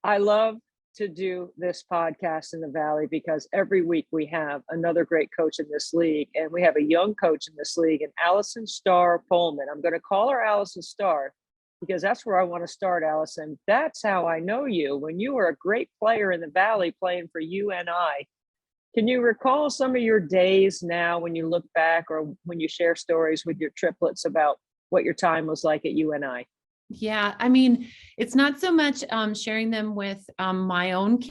I love to do this podcast in the Valley because every week we have another great coach in this league, and we have a young coach in this league, and Allison Starr Pohlman. I'm going to call her Allison Starr because that's where I want to start, Allison. That's how I know you. When you were a great player in the Valley playing for UNI, can you recall some of your days now when you look back or when you share stories with your triplets about what your time was like at UNI? Yeah, I mean, it's not so much sharing them with my own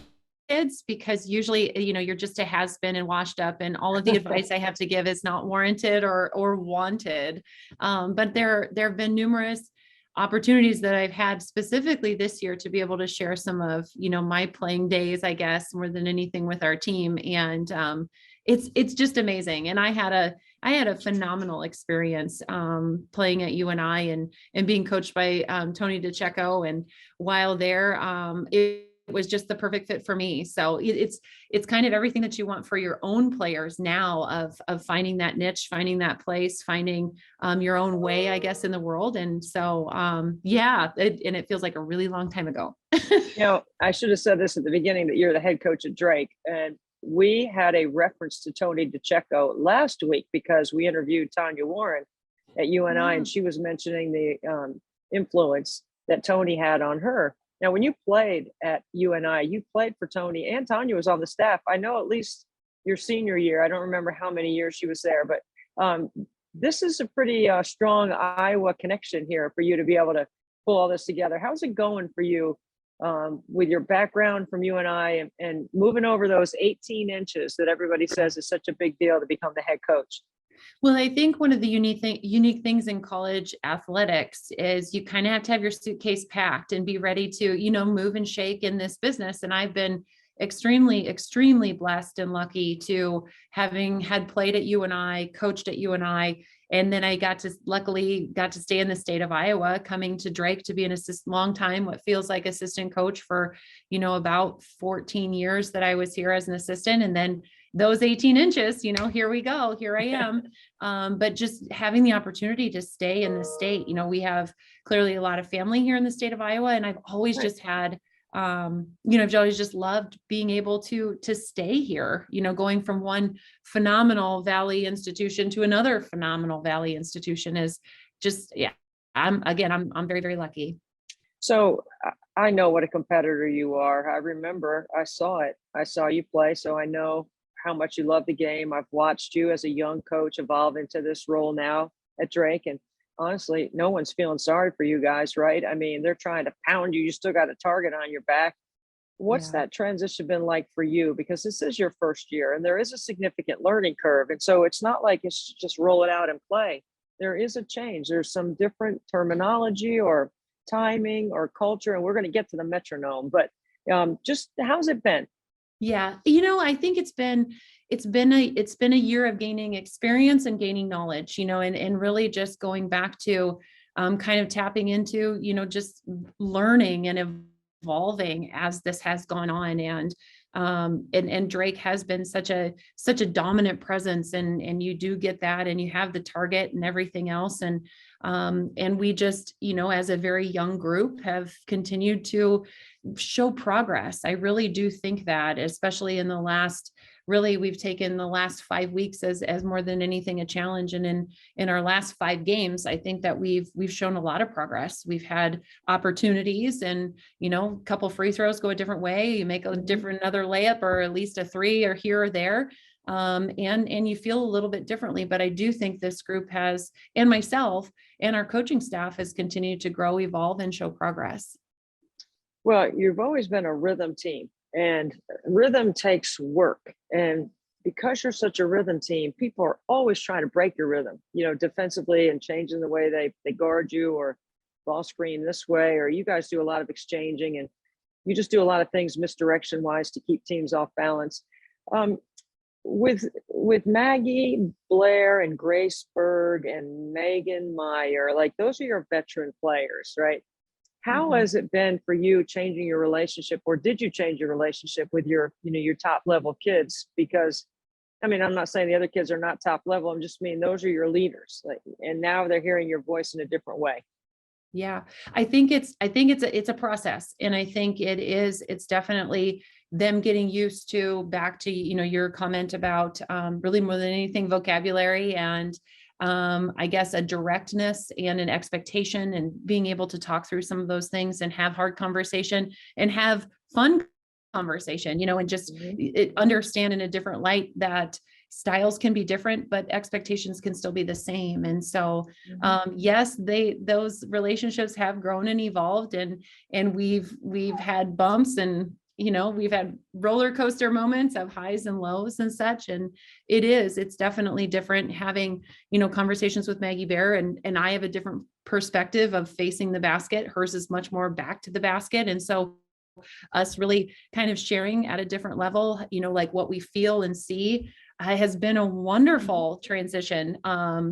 kids because usually, you're just a has been and washed up, and all of the advice I have to give is not warranted or wanted. But there have been numerous opportunities that I've had specifically this year to be able to share some of my playing days, I guess, more than anything with our team, and it's just amazing. And I had a phenomenal experience playing at UNI and being coached by Tony DeCecco. And while there, it was just the perfect fit for me. So it's kind of everything that you want for your own players now of finding that niche, finding that place, finding your own way, I guess, in the world. And so yeah, it feels like a really long time ago. I should have said this at the beginning that you're the head coach at Drake, and we had a reference to Tony DeCecco last week because we interviewed Tanya Warren at UNI, and she was mentioning the influence that Tony had on her. Now, when you played at UNI, you played for Tony, and Tanya was on the staff. I know at least your senior year. I don't remember how many years she was there, but this is a pretty strong Iowa connection here for you to be able to pull all this together. How's it going for you with your background from UNI and moving over those 18 inches that everybody says is such a big deal to become the head coach? Well, I think one of the unique things in college athletics is you kind of have to have your suitcase packed and be ready to, move and shake in this business. And I've been extremely, extremely blessed and lucky to having had played at UNI, coached at UNI, and then I luckily got to stay in the state of Iowa, coming to Drake to be an long time, what feels like assistant coach for, about 14 years that I was here as an assistant. And then those 18 inches, here we go, here I am. But just having the opportunity to stay in the state, we have clearly a lot of family here in the state of Iowa. And I've always just had, I've always just loved being able to stay here, going from one phenomenal Valley institution to another phenomenal Valley institution is just, yeah, I'm very, very lucky. So I know what a competitor you are. I remember I saw you play. So I know how much you love the game. I've watched you as a young coach evolve into this role now at Drake. And honestly, no one's feeling sorry for you guys, right? I mean, they're trying to pound you. You still got a target on your back. What's that transition been like for you? Because this is your first year and there is a significant learning curve. And so it's not like it's just roll it out and play. There is a change. There's some different terminology or timing or culture. And we're going to get to the metronome, but just how's it been? Yeah. I think it's been a year of gaining experience and gaining knowledge, and really just going back to kind of tapping into, just learning and evolving as this has gone on. And Drake has been such a dominant presence, and you do get that, and you have the target and everything else. And we just, as a very young group have continued to show progress. I really do think that, especially in the last, we've taken the last 5 weeks as more than anything a challenge. And in our last 5 games, I think that we've shown a lot of progress. We've had opportunities, and a couple free throws go a different way. You make another layup, or at least a 3 or here or there. And you feel a little bit differently, but I do think this group has, and myself and our coaching staff has continued to grow, evolve, and show progress. Well, you've always been a rhythm team, and rhythm takes work. And because you're such a rhythm team, people are always trying to break your rhythm, defensively, and changing the way they guard you, or ball screen this way, or you guys do a lot of exchanging, and you just do a lot of things misdirection wise to keep teams off balance. With Maggie Blair and Grace Berg and Megan Meyer, like those are your veteran players, right? How has it been for you changing your relationship, or did you change your relationship with your top level kids? Because I mean, I'm not saying the other kids are not top level. I'm just mean those are your leaders, and now they're hearing your voice in a different way. Yeah, it's a process. And I think it's definitely them getting used to, back to, your comment about, really more than anything, vocabulary and, I guess a directness and an expectation, and being able to talk through some of those things and have hard conversation and have fun conversation, and just Mhm. understand in a different light that styles can be different, but expectations can still be the same. And so, Mhm. yes, those relationships have grown and evolved, and we've had bumps, and we've had roller coaster moments of highs and lows and such. And it's definitely different having, conversations with Maggie Bear, and I have a different perspective of facing the basket. Hers is much more back to the basket. And so us really kind of sharing at a different level, like what we feel and see, has been a wonderful transition.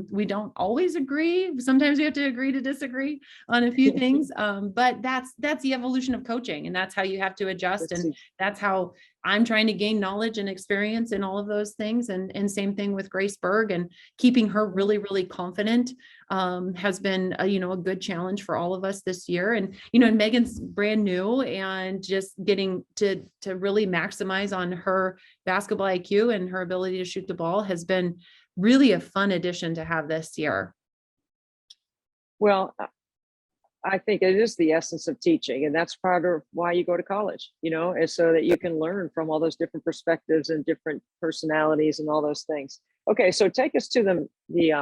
We don't always agree. Sometimes we have to agree to disagree on a few things. But that's the evolution of coaching, and that's how you have to adjust. That's And that's how I'm trying to gain knowledge and experience in all of those things. And same thing with Grace Berg, and keeping her really, really confident, has been a good challenge for all of us this year. And Megan's brand new, and just getting to really maximize on her basketball IQ and her ability to shoot the ball has been really a fun addition to have this year. Well, I think it is the essence of teaching, and that's part of why you go to college, is so that you can learn from all those different perspectives and different personalities and all those things. Okay, so take us to the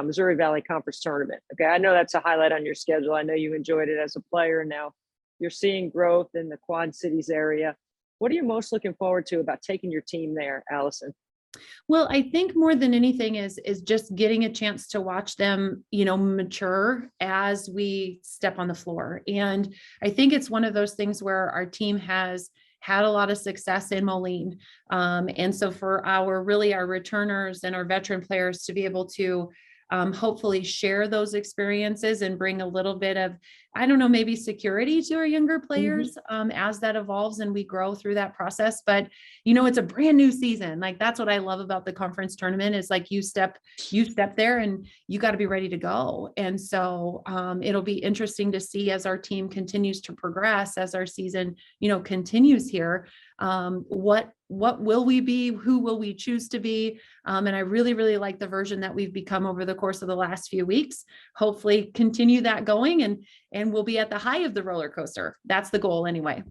Missouri Valley Conference Tournament. Okay, I know that's a highlight on your schedule. I know you enjoyed it as a player. Now you're seeing growth in the Quad Cities area. What are you most looking forward to about taking your team there, Allison? Well, I think more than anything is just getting a chance to watch them, mature as we step on the floor. And I think it's one of those things where our team has had a lot of success in Moline. And so for our returners and our veteran players to be able to, hopefully share those experiences and bring a little bit of, I don't know, maybe security to our younger Mhm. players, as that evolves and we grow through that process. But it's a brand new season. Like, that's what I love about the conference tournament, is like you step there and you got to be ready to go. And so, it'll be interesting to see as our team continues to progress, as our season, continues here, what will we be? Who will we choose to be? And I really, really like the version that we've become over the course of the last few weeks. Hopefully continue that going, and we'll be at the high of the roller coaster. That's the goal anyway.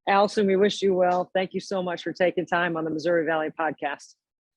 Allison, we wish you well. Thank you so much for taking time on the Missouri Valley podcast.